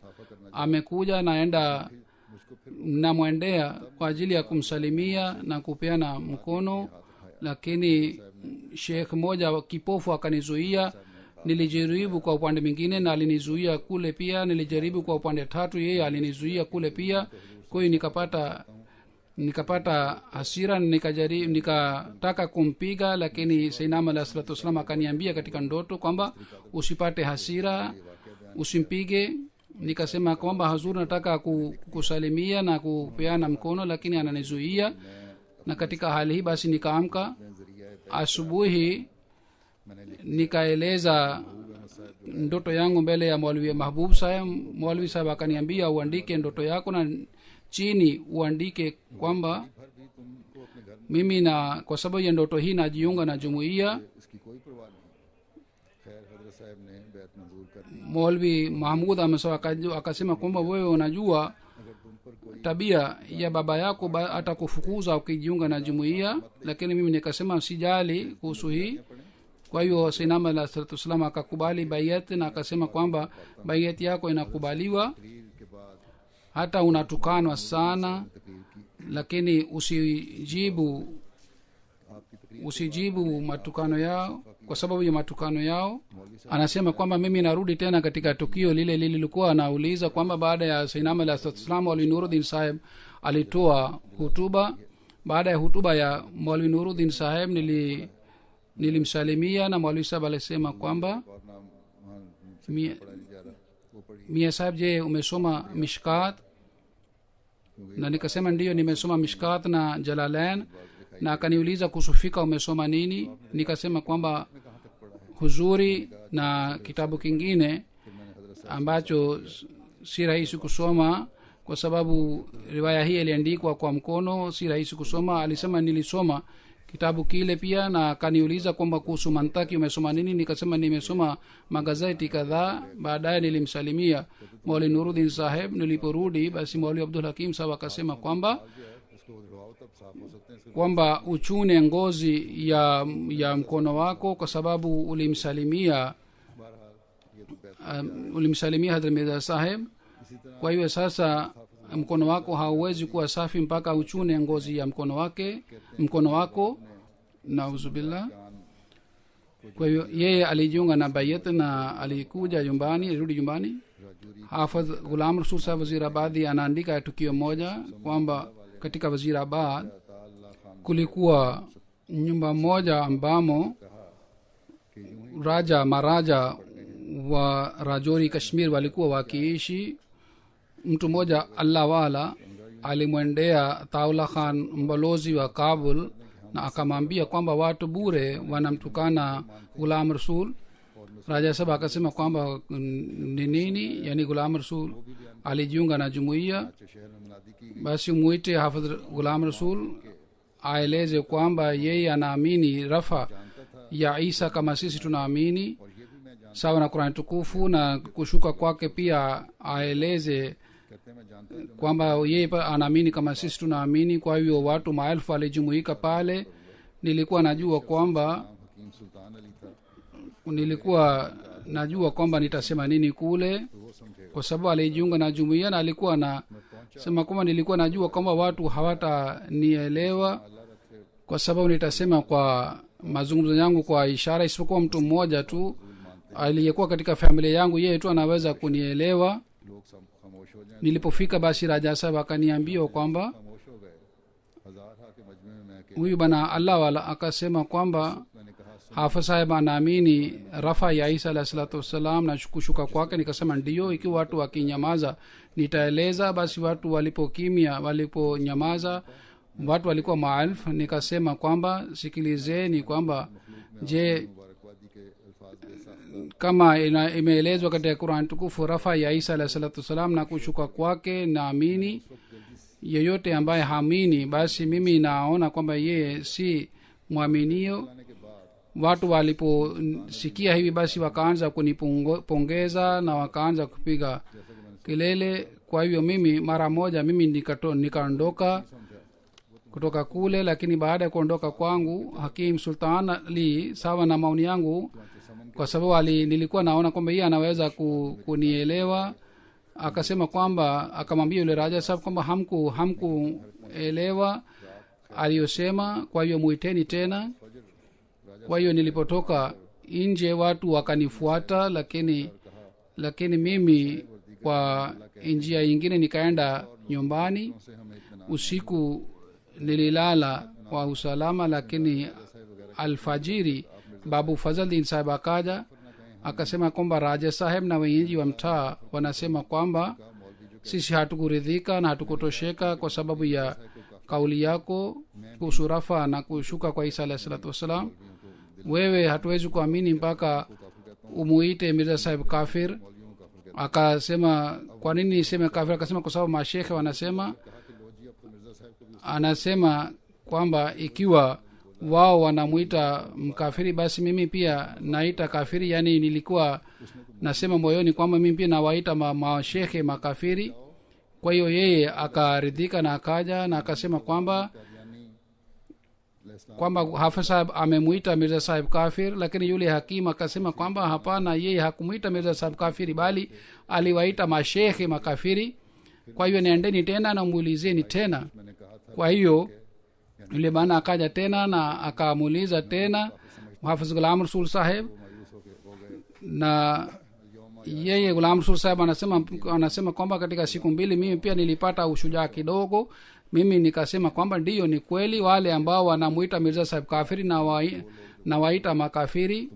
Speaker 2: amekuja, naenda namwendea kwa ajili ya kumsalimia na kupeana mkono, lakini Sheikh mmoja kipofu akanizuia. Nilijaribu kwa upande mwingine na alinizuia kule pia. Nilijaribu kwa upande tatu, yeye alinizuia kule pia. Kwa hiyo nikapata hasira, nikataka kumpiga, lakini Sayyidina alayhi salatu wassalam akaniambia katika ndoto kwamba usipate hasira, usimpige. Nikasema kwamba hazuri, nataka kusalimia na kupeana mkono, lakini ananizuia. Na katika hali hii basi nikaamka asubuhi, nikaeleza ndoto yangu mbele ya Mwalwi Mahbub Saheb. Mwalwi Saheb akaniambia uandike ndoto yako na chini uandike kwamba mimi na kwa sababu ya ndoto hii najiunga na jumuiya.
Speaker 1: इसकी कोई परवाह नहीं. खैर हजरत साहब ने बैत मंजूर कर दी।
Speaker 2: Maulvi Mahmud Ahmad akasema kwamba wewe unajua
Speaker 1: अगर तुम पर कोई
Speaker 2: tabia ya baba yako atakufukuza ukijiunga na jumuiya, lakini mimi nikasema sijali kuhusu hii. Kwa hiyo Sayyidina alayhi salatu wasallam akakubali bayat na akasema kwamba bayat yako inakubaliwa,
Speaker 1: तकरीर के बाद
Speaker 2: hata unatukanwa sana,
Speaker 1: तकरीर की
Speaker 2: lakini usijibu
Speaker 1: आपकी तकरीर
Speaker 2: usijibu matukano yao kwa sababu ya matukano yao. Anasema kwamba mimi narudi tena katika tukio lile lilikuwa anauliza kwamba baada ya Sayyidina alayhi salatu wasallam Maulvi Nuruddin Saheb alitoa hutuba. Baada ya hutuba ya Maulvi Nuruddin Saheb nilimsalimia na Maulvi Saheb alisema kwamba
Speaker 1: और नाम वहाँ
Speaker 2: Mia-
Speaker 1: पढ़ा नहीं जा रहा वो पढ़ी
Speaker 2: Mia Saheb, je, umesoma Mishkat? Na nikasema ndiyo, nimesoma Mishkat na Jalalain. Na akaniuliza kuhusu fika umesoma nini? Nikasema kwamba
Speaker 1: कहाँ तक पढ़ा है।
Speaker 2: Huzuri na kitabu kingine
Speaker 1: फिर मैंने हजरत साहब
Speaker 2: ambacho si rahisi kusoma kwa sababu riwaya hii iliandikwa kwa mkono, si rahisi kusoma. Alisema nilisoma kitabu kile pia, na akaniuliza kwamba kuhusu mantaki umesoma nini? Nikasema nimesoma magazeti kadhaa. Baadaye nilimsalimia Maulvi Nuruddin Saheb. Niliporudi basi Maulvi Abdul Hakim Saheb akasema kwamba
Speaker 1: जो है उसको धुलवाओ तब साफ हो सकते हैं। इसके
Speaker 2: kwamba uchune ngozi ya mkono wako kwa sababu ulimsalimia
Speaker 1: बहरहाल ये तो बैत
Speaker 2: ulimsalimia Hadhrat Mirza Saheb.
Speaker 1: इसी तरह
Speaker 2: Kwa hiyo sasa mkono wako hauwezi kuwa safi mpaka uchune ngozi ya mkono wako. Nauzubillah.
Speaker 1: जान
Speaker 2: Kwa hiyo yeye alijiunga na bayat na alikuja nyumbani, alirudi nyumbani.
Speaker 1: Rajouri
Speaker 2: Hafadh Ghulam Rasul Saheb Wazirabadi anaandika tukio moja kwamba katika Wazirabad
Speaker 1: ताला Khan
Speaker 2: kulikuwa nyumba moja ambamo
Speaker 1: के यूं
Speaker 2: raja maraja wa Rajori Kashmir walikuwa wakiishi. Mtu mmoja Allah wala alimwendea Taula Khan mbalozi wa Kabul na akamwambia kwamba watu bure wanamtukana Ghulam Rasul. Raja Saheb akasema kwamba ni nini, yani Ghulam Rasul alijiunga na jumuiya.
Speaker 1: अच्छे शहर में मुनादी की
Speaker 2: Basi muite Hafidh Ghulam Rasul aeleze kwamba yeye anaamini rafa ya Isa kama sisi tunaamini
Speaker 1: और ये भी मैं जान
Speaker 2: sawa na Qur'an tukufu, na kushuka kwake pia aeleze
Speaker 1: कहते हैं मैं जानता हूं
Speaker 2: kwamba yeye pa anaamini kama sisi tunaamini. Kwa hivyo watu maelfu walijumuika pale. Nilikuwa najua kwamba
Speaker 1: हकीम सुल्तान अली था
Speaker 2: nilikuwa najua kwamba nitasema nini kule,
Speaker 1: तो वो समझेगा
Speaker 2: kwa sababu alijiunga na jumuiya na alikuwa na sema kwamba nilikuwa najua kwamba watu hawatanielewa
Speaker 1: अल्लाह रखे
Speaker 2: kwa sababu nitasema kwa mazungumzo yangu kwa ishara, isipokuwa mtu mmoja tu aliyekuwa katika familia yangu, yeye tu anaweza kunielewa.
Speaker 1: लोग सब खामोश हो जाएं।
Speaker 2: Nilipofika basi Raja Saheb akaniambia kwamba
Speaker 1: खामोश हो गए। हजार हा के मजमे में मैं
Speaker 2: huyu bana Allah wala akasema kwamba
Speaker 1: मैंने कहा
Speaker 2: Hafidh Saheb anaamini rafa ya Isa alayhi salatu wassalam na kushuka kwake. Nikasema ndiyo, ikiwa watu wakinyamaza nitaeleza. Basi watu waliponyamaza, watu walikuwa maelfu. Nikasema kwamba sikilizeni kwamba je,
Speaker 1: मुबारकबादी के अल्फाज बेसा
Speaker 2: kama imeelezwa katika Qur'an tukufu rafa ya Isa alayhi salatu wassalam na kushuka kwake naamini. Yeyote ambaye haamini basi mimi naona kwamba yeye si mwaminio.
Speaker 1: आने के बाद
Speaker 2: Watu waliposikia hivi basi wakaanza kunipongeza na wakaanza kupiga kelele. Kwa hivyo mimi mara moja nikaondoka kutoka kule. Lakini baada ya kuondoka kwangu, Hakim Sultan Ali sawa na maoni yangu, kwa sababu nilikuwa naona kwamba yeye anaweza kunielewa, akasema kwamba akamwambia yule Raja Saheb kwamba hamkuelewa aliyosema, kwa hiyo muiteni tena. Kwa hiyo nilipotoka nje watu wakanifuata, lakini mimi kwa njia nyingine nikaenda nyumbani.
Speaker 1: से हमें इतना
Speaker 2: Usiku nililala kwa usalama, lakini alfajiri Babu Fazaldin Saheb akaja akasema kwamba Raja Saheb na wenyeji wa mtaa wanasema kwamba sisi hatukuridhika na hatukutosheka kwa sababu ya kauli yako kuhusu rafa na kushuka kwa Isa alayhi salatu wassalam. Wewe hatuwezi kuamini mpaka umuite Mirza Saheb kafir. Akasema kwa nini niseme kafir? Akasema kwa sababu mashekhe wanasema, anasema kwamba ikiwa wao wanamwita mkafiri, basi mimi pia naita kafiri. yani nilikuwa nasema moyoni kwamba mimi pia nawaita mashekhe makafiri. kwa hiyo yeye akaridhika na akaja na akasema kwamba Hafidh sahib amemwita Mirza sahib kafir, lakini yule hakimu akasema kwamba hapana, yeye hakumwita Mirza sahib kafiri bali aliwaita mashekhe makafiri. kwa hiyo nendeni tena na muulizeni tena. kwa hiyo yule bana akaja tena na akamuuliza tena Hafidh Ghulam Rasul sahib, na yeye Ghulam Rasul sahib anasema kwamba katika siku mbili mimi pia nilipata ushujaa kidogo. mimi nikasema kwamba ndiyo, ni kweli wale ambao wanamuita Mirza sahib kafiri na waita makafiri.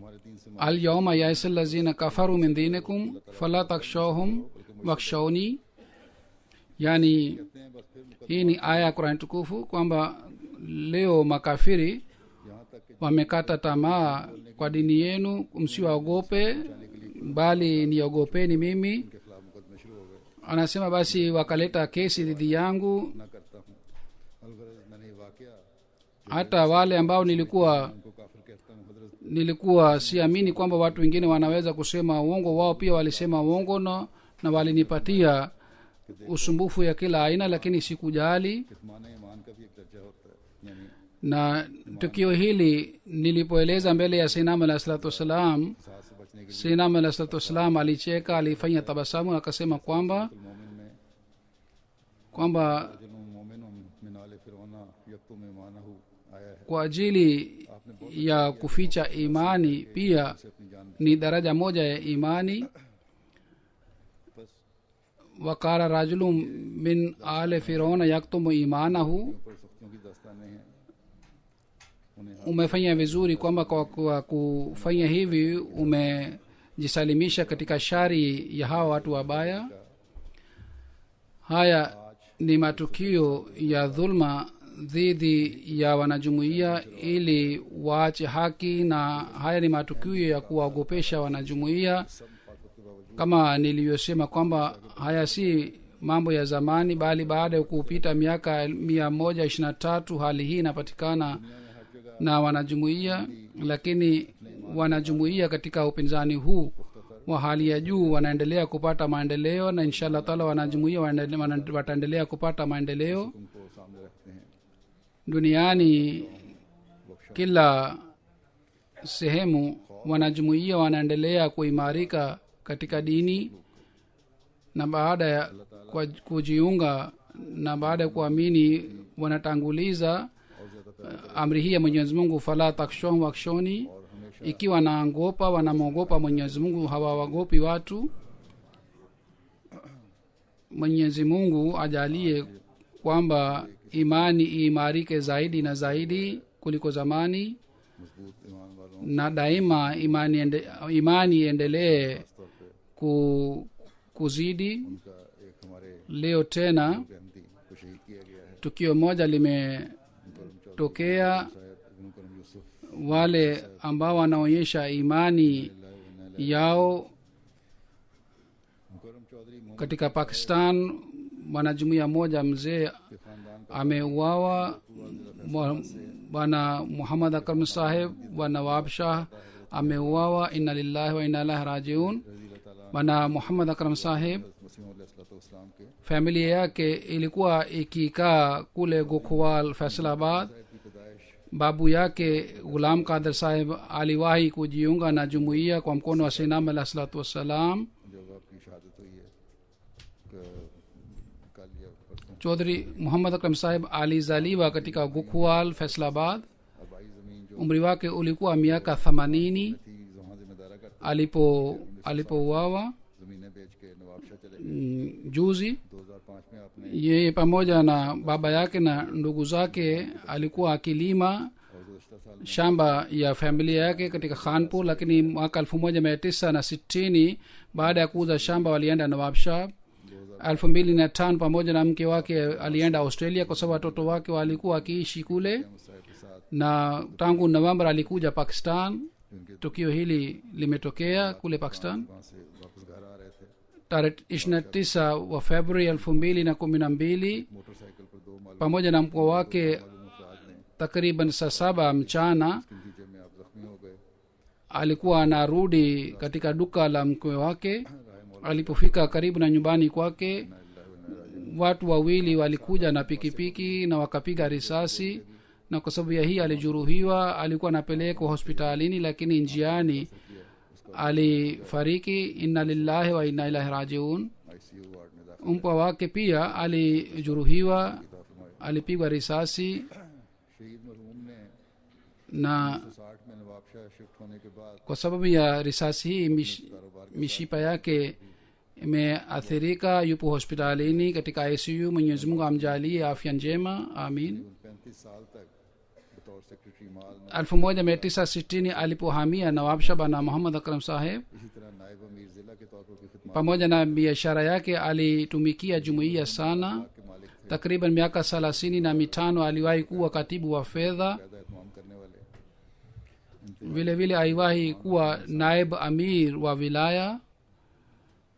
Speaker 2: al yawma ya'isa allazina kafaru min dinikum fala takshawhum wakshawni. yani hii ni aya ya Qur'an tukufu kwamba leo makafiri wamekata tamaa kwa dini yenu, msiwaogope bali niogopeni mimi. anasema basi wakaleta kesi dhidi yangu. hata wale ambao nilikuwa siamini kwamba watu wengine wanaweza kusema uongo, wao pia walisema uongo na walinipatia usumbufu ya kila aina, lakini sikujali. na tukio hili nilipoeleza mbele ya Sayyidina Alayhi salatu wassalam, Sayyidina Alayhi salatu wassalam alicheka, alifanya tabasamu, akasema kwamba kwa ajili ya kuficha imani pia ni daraja moja ya imani. wakala rajulun min ali fir'auna yaktumu imanahu. umefanya vizuri kwamba kwa kufanya hivi umejisalimisha katika shari ya hawa watu wabaya. haya ni matukio ya dhulma dhidi ya wanajumuiya ili waache haki, na haya ni matukio ya kuwaogopesha wanajumuiya. kama nilivyosema kwamba haya si mambo ya zamani, bali baada ya kupita miaka 123 hali hii inapatikana na wanajumuiya. lakini wanajumuiya katika upinzani huu wa hali ya juu wanaendelea kupata maendeleo, na inshallah taala wanajumuiya wataendelea kupata maendeleo duniani. kila sehemu wanajumuiya wanaendelea kuimarika katika dini, na baada ya kujiunga na baada ya kuamini wanatanguliza amri hii ya Mwenyezi Mungu, fala takshawhum wakshawni. ikiwa wanaogopa wanamwogopa Mwenyezi Mungu, hawawagopi watu. Mwenyezi Mungu ajalie kwamba imani iimarike zaidi na zaidi kuliko zamani, na daima imani iendelee kuzidi. leo tena tukio moja limetokea. wale ambao wanaonyesha imani yao katika Pakistan, mwanajumuiya moja mzee ameuawa. bwana Muhammad Akram saheb wa Nawab Shah ameuawa. inna lillahi wa inna ilaihi rajiun. bwana Muhammad Akram saheb familia yake ilikuwa ikikaa kule Gokhwal Faisalabad. babu yake Ghulam Qadir saheb aliwahi kujiunga na jumuiya kwa mkono wa Sayyidina Alayhi salatu wassalam. Chaudhry Muhammad Akram saheb alizaliwa katika Gokhwal Faisalabad. umri wake ulikuwa miaka 80 alipouawa juzi. yeye pamoja na baba yake na ndugu zake alikuwa akilima shamba ya familia yake katika Khanpur, lakini mwaka 1960 baada ya kuuza shamba walienda Nawab Shah. 2005 pamoja na mke wake alienda Australia kwa sababu watoto wake walikuwa wakiishi kule, na tangu November alikuja Pakistan. tukio hili limetokea kule Pakistan tarehe 29 wa Februari 2012. pamoja na mkoa wake takriban saa 7 mchana
Speaker 1: इसके नतीजे में आप जख्मी हो गए।
Speaker 2: alikuwa anarudi katika duka la mkwe wake. Alipofika karibu na nyumbani kwake, watu wawili walikuja na pikipiki na wakapiga risasi, na kwa sababu ya hii alijeruhiwa. Alikuwa anapelekwa hospitalini, lakini njiani alifariki. Inna lillahi wa inna ilaihi rajiun.
Speaker 1: ICU ward में दाखिल
Speaker 2: mpwa wake pia alijeruhiwa, alipigwa risasi,
Speaker 1: शहीद मरहूम ने
Speaker 2: na
Speaker 1: 60 में नवाबशाह शिफ्ट होने के बाद
Speaker 2: kwa sababu ya risasi hii mishipa yake imeathirika. Yupo hospitalini katika ICU. Mwenyezi Mungu amjalie afya njema, amin.
Speaker 1: 35 साल तक बतौर सेक्रेटरी माल में
Speaker 2: 1960 alipohamia Nawabshah Bana Muhammad Akram Saheb,
Speaker 1: इसी तरह नायब अमीर जिला के तौर पर भी खिदमत
Speaker 2: pamoja na biashara yake alitumikia jumuiya sana.
Speaker 1: के मालिक थे।
Speaker 2: Takriban miaka 35 aliwahi kuwa katibu wa fedha.
Speaker 1: ज्यादा एहतमाम करने वाले
Speaker 2: Vile vile aliwahi kuwa naib amir wa wilaya.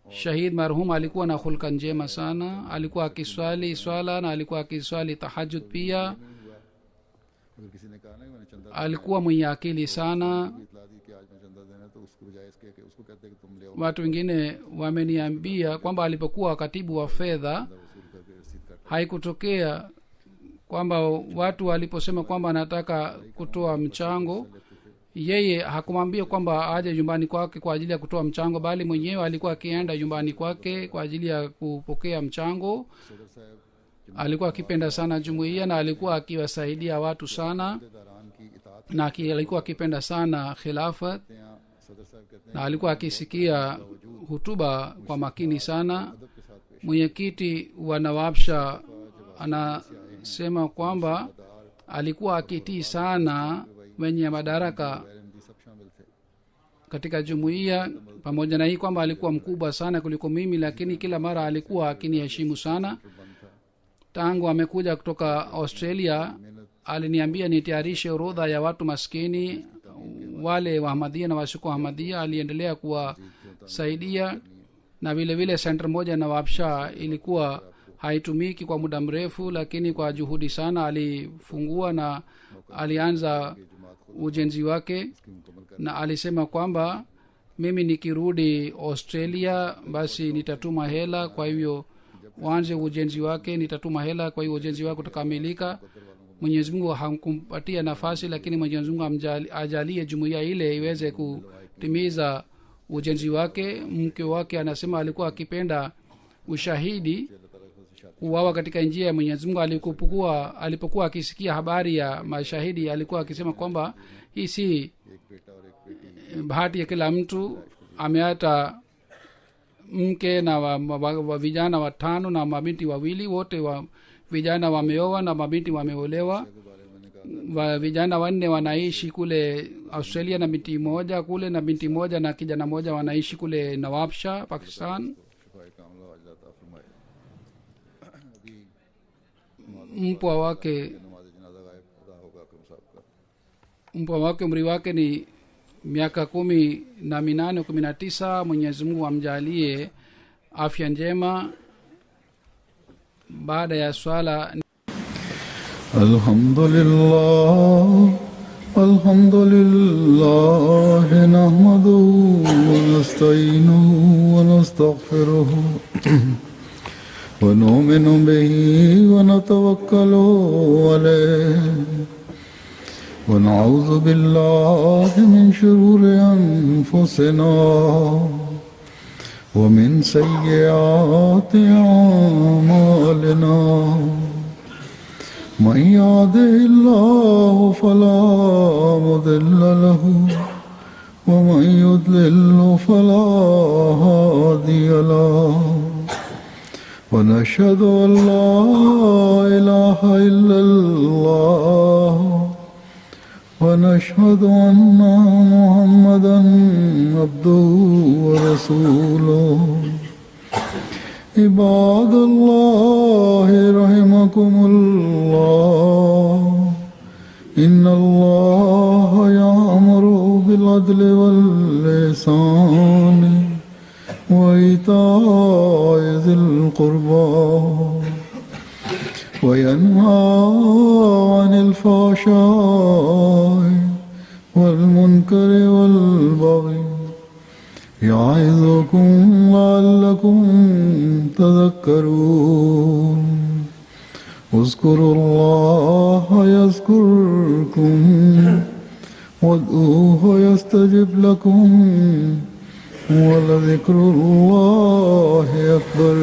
Speaker 2: Shahid marhum alikuwa na hulka njema sana, alikuwa akiswali swala na alikuwa akiswali tahajjud pia.
Speaker 1: अगर किसी ने कहा ना कि मैंने चंदा
Speaker 2: Alikuwa mwenye akili sana.
Speaker 1: इतला दी कि आज मैं चंदा देना, तो उसको बजाय इसके कि उसको कहते कि तुम ले आओ
Speaker 2: Watu wengine wameniambia kwamba alipokuwa katibu wa fedha
Speaker 1: वसूल करके रसीद काट
Speaker 2: haikutokea kwamba watu waliposema kwamba anataka kutoa mchango, yeye hakumwambia kwamba aje nyumbani kwake kwa ajili ya kutoa mchango, bali mwenyewe alikuwa akienda nyumbani kwake kwa ajili ya kupokea mchango.
Speaker 1: सदर साहब
Speaker 2: Alikuwa akipenda sana jumuiya na alikuwa akiwasaidia watu sana,
Speaker 1: दारान की इताअत
Speaker 2: na alikuwa akipenda sana khilafat,
Speaker 1: करते हैं। सदर साहब कहते हैं
Speaker 2: na alikuwa akisikia hutuba kwa makini sana.
Speaker 1: अदब के साथ पेश
Speaker 2: Mwenyekiti wa Nawabshah anasema kwamba alikuwa akitii sana wenye madaraka
Speaker 1: MD सब शामिल थे।
Speaker 2: katika jumuiya. Pamoja na hii kwamba alikuwa mkubwa sana kuliko mimi, lakini kila mara alikuwa akiniheshimu sana. Tangu amekuja kutoka Australia aliniambia nitayarishe orodha ya watu maskini, wale wa Ahmadiyya na wasiko Ahmadiyya. Aliendelea kuwasaidia, na vile vile center moja na Nawabshah ilikuwa haitumiki kwa muda mrefu, lakini kwa juhudi sana alifungua na alianza ujenzi wake. Na alisema kwamba mimi nikirudi Australia basi nitatuma hela, kwa hivyo uanze ujenzi wake, nitatuma hela, kwa hivyo ujenzi wake utakamilika. Mwenyezi Mungu hakumpatia nafasi, lakini Mwenyezi Mungu ajalie jumuiya ile iweze kutimiza ujenzi wake. Mke wake anasema alikuwa akipenda ushahidi, kuwawa katika njia ya Mwenyezi Mungu. Alipokuwa akisikia habari ya mashahidi, alikuwa akisema kwamba hii si bahati ya kila mtu. Ameata mke na wa vijana 5 na mabinti 2, wote wa vijana wameoa na mabinti wameolewa. Vijana 4 wanaishi kule Australia na binti moja kule, na binti moja na kijana moja wanaishi kule Nawabshah, Pakistan.
Speaker 1: शिफाए कामला आज अता फरमाए। अभी
Speaker 2: Mpwa wake
Speaker 1: नमाज जनाजा गायब अदा होगा अकरम साहब का।
Speaker 2: mpwa wake umri wake ni miaka 18 19. Mwenyezi Mungu amjalie afya njema. Baada ya swala
Speaker 1: Alhamdulillah nahmaduhu wa nasta'inuhu wa nastaghfiruhu wa nu'minu bihi wa natawakkalu alayhi wa na'udhu billahi min shururi anfusina wa min sayyiati a'malina. من يهده الله فلا مضل له ومن يضلل فلا هادي له ونشهد أن لا إله إلا الله ونشهد أن محمدا عبده ورسوله. عباد الله رحمكم الله إن الله يأمر بالعدل والإحسان وإيتاء ذي القربى وينهى عن الفحشاء والمنكر والبغي يعظكم لعلكم تذكرون اذكروا الله يذكركم وادعوه يستجب لكم ولذكر الله أكبر.